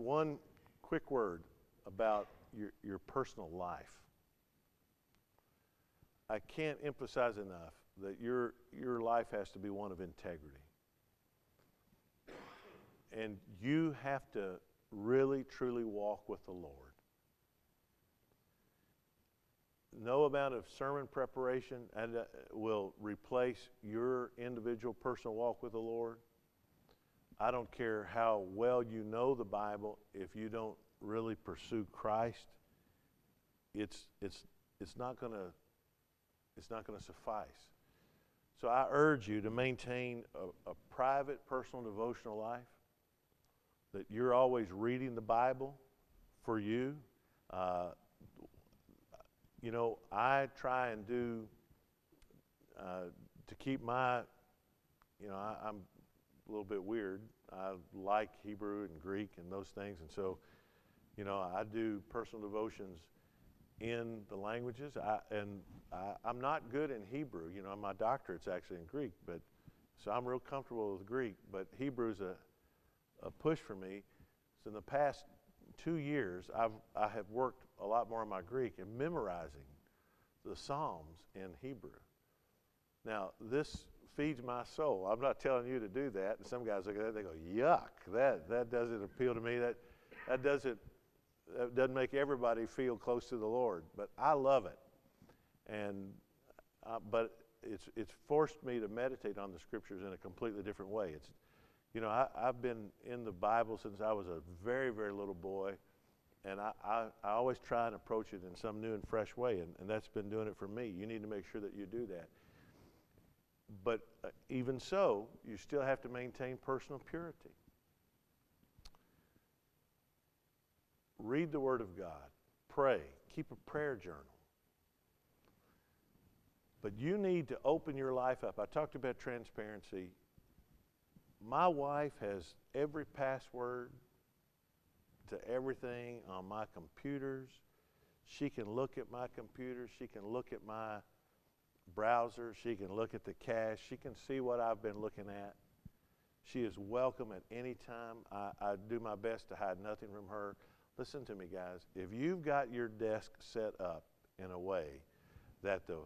one quick word about your personal life. I can't emphasize enough that your life has to be one of integrity. And you have to really, truly walk with the Lord. No amount of sermon preparation will replace your individual personal walk with the Lord. I don't care how well you know the Bible, if you don't really pursue Christ, it's not going to suffice. So I urge you to maintain a private, personal, devotional life, that you're always reading the Bible for you. I try and do to keep my, I'm a little bit weird. I like Hebrew and Greek and those things, and so, I do personal devotions in the languages. I'm not good in Hebrew. My doctorate's actually in Greek, so I'm real comfortable with Greek. But Hebrew's a push for me. So in the past 2 years, I have worked a lot more on my Greek and memorizing the Psalms in Hebrew. Now, this feeds my soul. I'm not telling you to do that. And some guys look at that, they go, yuck, that doesn't appeal to me. That doesn't make everybody feel close to the Lord. But I love it. But it's forced me to meditate on the Scriptures in a completely different way. I've been in the Bible since I was a very, very little boy. And I always try and approach it in some new and fresh way, and that's been doing it for me. You need to make sure that you do that. But even so, you still have to maintain personal purity. Read the Word of God. Pray. Keep a prayer journal. But you need to open your life up. I talked about transparency. My wife has every password to everything on my computers. She can look at my computer. She can look at my browser. She can look at the cache. She can see what I've been looking at. She is welcome at any time. I do my best to hide nothing from her. Listen to me, guys. If you've got your desk set up in a way that the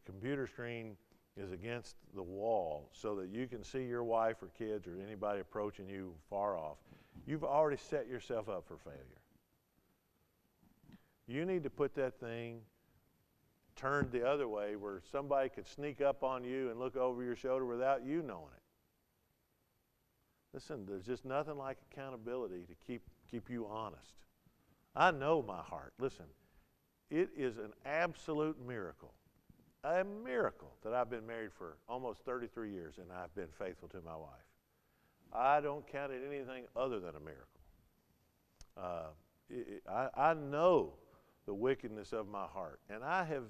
computer screen is against the wall so that you can see your wife or kids or anybody approaching you far off, you've already set yourself up for failure. You need to put that thing turned the other way where somebody could sneak up on you and look over your shoulder without you knowing it. Listen, there's just nothing like accountability to keep you honest. I know my heart. Listen, it is an absolute miracle. A miracle that I've been married for almost 33 years and I've been faithful to my wife. I don't count it anything other than a miracle. I know the wickedness of my heart, and I have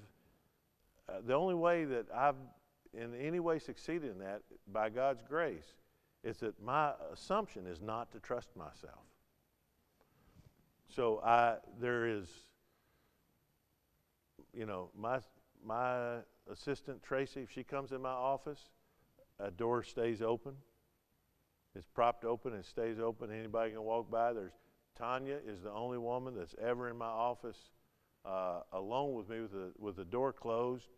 the only way that I've in any way succeeded in that, by God's grace, is that my assumption is not to trust myself. So there is, my assistant Tracy, if she comes in my office, a door stays open. It's propped open and stays open. Anybody can walk by. Tanya is the only woman that's ever in my office alone with me with the door closed.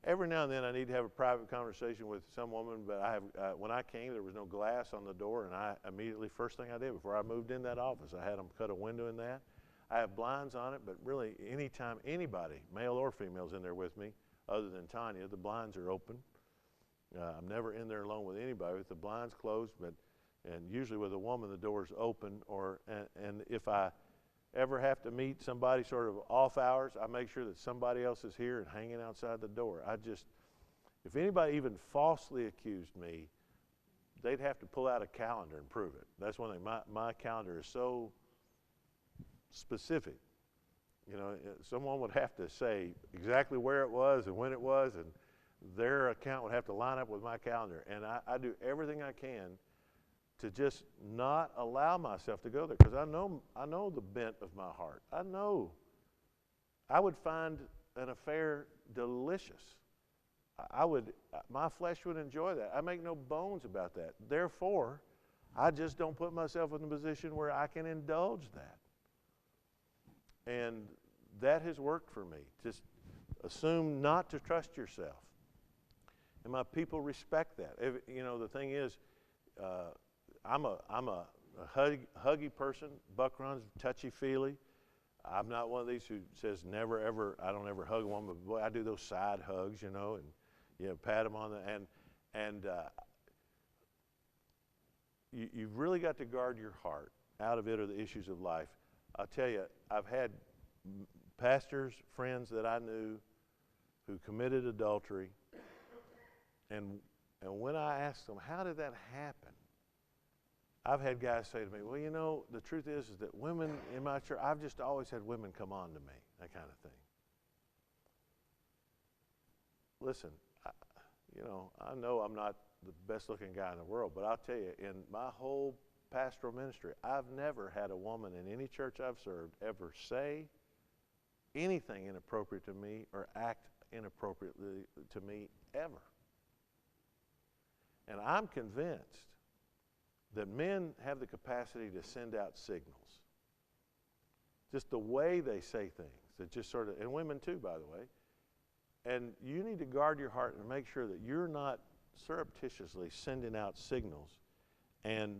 Every now and then I need to have a private conversation with some woman, but when I came, there was no glass on the door, and I immediately, first thing I did before I moved in that office, I had them cut a window in that. I have blinds on it, but really anytime anybody, male or female, is in there with me, other than Tanya, the blinds are open. I'm never in there alone with anybody with the blinds closed, and usually with a woman, the door's open. And if I ever have to meet somebody sort of off hours, I make sure that somebody else is here and hanging outside the door. If anybody even falsely accused me, they'd have to pull out a calendar and prove it. That's one thing. My calendar is so specific. Someone would have to say exactly where it was and when it was, and their account would have to line up with my calendar. And I do everything I can to just not allow myself to go there, because I know the bent of my heart. I would find an affair delicious. My flesh would enjoy that. I make no bones about that. Therefore, I just don't put myself in a position where I can indulge that. And that has worked for me. Just assume not to trust yourself. And my people respect that. The thing is, I'm a huggy person. Buck runs touchy-feely. I'm not one of these who says never, ever, I don't ever hug a woman, but boy, I do those side hugs, and pat them on the, you've really got to guard your heart. Out of it are the issues of life. I'll tell you, I've had pastors, friends that I knew who committed adultery, and when I asked them, how did that happen? I've had guys say to me, well, the truth is that women in my church, I've just always had women come on to me, that kind of thing. Listen, I know I'm not the best looking guy in the world, but I'll tell you, in my whole pastoral ministry, I've never had a woman in any church I've served ever say anything inappropriate to me or act inappropriately to me ever. And I'm convinced that men have the capacity to send out signals. Just the way they say things, that just sort of, and women too, by the way. And you need to guard your heart and make sure that you're not surreptitiously sending out signals and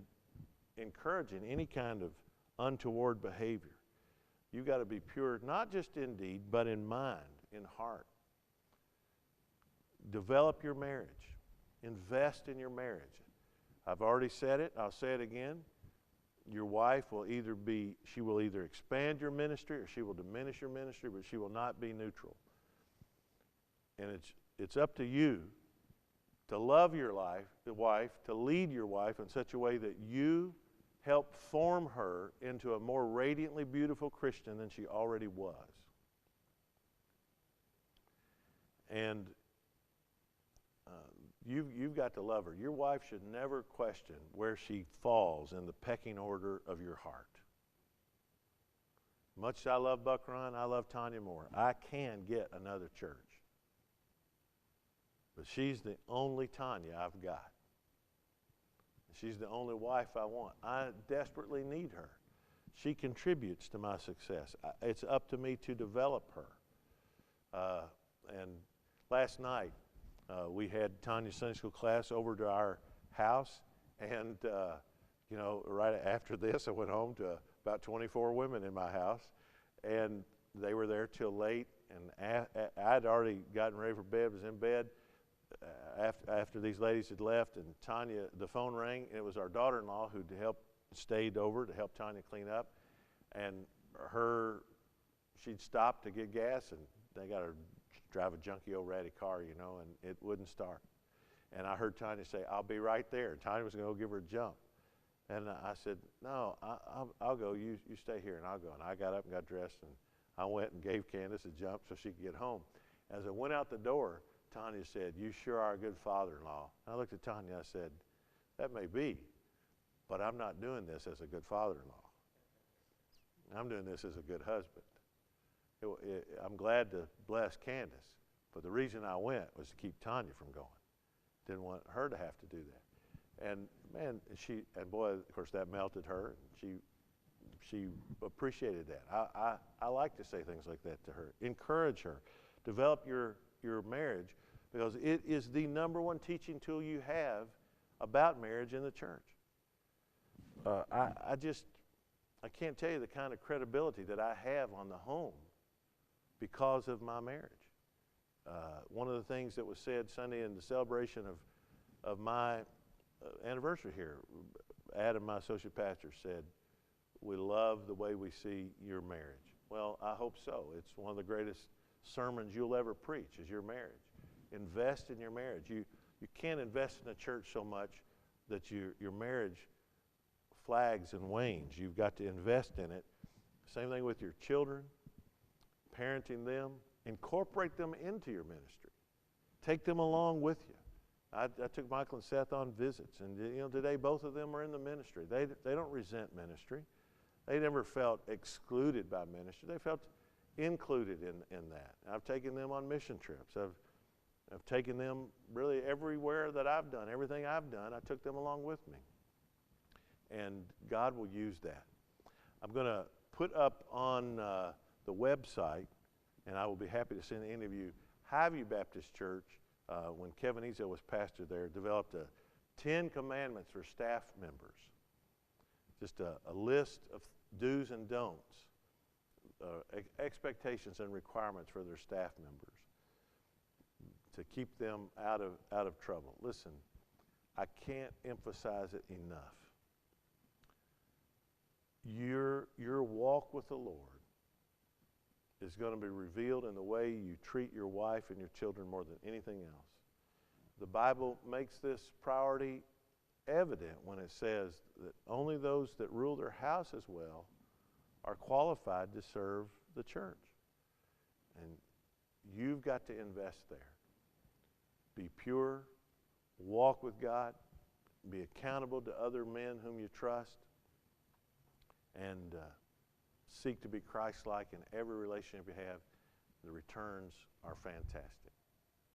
encouraging any kind of untoward behavior. You've got to be pure, not just in deed, but in mind, in heart. Develop your marriage. Invest in your marriage. I've already said it, I'll say it again. Your wife will she will either expand your ministry or she will diminish your ministry, but she will not be neutral. And it's up to you to love your wife, to lead your wife in such a way that you help form her into a more radiantly beautiful Christian than she already was. And you've got to love her. Your wife should never question where she falls in the pecking order of your heart. Much as I love Buck Run, I love Tanya more. I can get another church. But she's the only Tanya I've got. She's the only wife I want. I desperately need her. She contributes to my success. It's up to me to develop her. And last night, we had Tanya's Sunday school class over to our house, and right after this, I went home to about 24 women in my house, and they were there till late. And I'd already gotten ready for bed, was in bed after these ladies had left, and Tanya, the phone rang, and it was our daughter-in-law who stayed over to help Tanya clean up, and she'd stopped to get gas, and they got her drive a junky old ratty car, and it wouldn't start. And I heard Tanya say, "I'll be right there." And Tanya was going to go give her a jump. And I said, "No, I'll go. You stay here, and I'll go." And I got up and got dressed, and I went and gave Candace a jump so she could get home. As I went out the door, Tanya said, "You sure are a good father-in-law." I looked at Tanya, I said, "That may be, but I'm not doing this as a good father-in-law. I'm doing this as a good husband." I'm glad to bless Candace, but the reason I went was to keep Tanya from going. Didn't want her to have to do that. And man, boy, of course, that melted her. She appreciated that. I like to say things like that to her. Encourage her. Develop your marriage, because it is the number one teaching tool you have about marriage in the church. I can't tell you the kind of credibility that I have on the home because of my marriage. One of the things that was said Sunday in the celebration of my anniversary here, Adam, my associate pastor, said, "We love the way we see your marriage." Well, I hope so. It's one of the greatest sermons you'll ever preach is your marriage. Invest in your marriage. You can't invest in a church so much that your marriage flags and wanes. You've got to invest in it. Same thing with your children, parenting them. Incorporate them into your ministry. Take them along with you. I took Michael and Seth on visits, and today both of them are in the ministry. They don't resent ministry. They never felt excluded by ministry. They felt included in that. I've taken them on mission trips. I've taken them really everywhere that I've done. Everything I've done, I took them along with me. and God will use that. I'm going to put up on the website, and I will be happy to send any of you. Highview Baptist Church, when Kevin Ezo was pastor there, developed a 10 commandments for staff members. Just a list of do's and don'ts, expectations and requirements for their staff members to keep them out of trouble. Listen, I can't emphasize it enough. Your walk with the Lord is going to be revealed in the way you treat your wife and your children more than anything else. The Bible makes this priority evident when it says that only those that rule their houses well are qualified to serve the church. And you've got to invest there. Be pure, walk with God, be accountable to other men whom you trust, and seek to be Christ-like in every relationship you have. The returns are fantastic.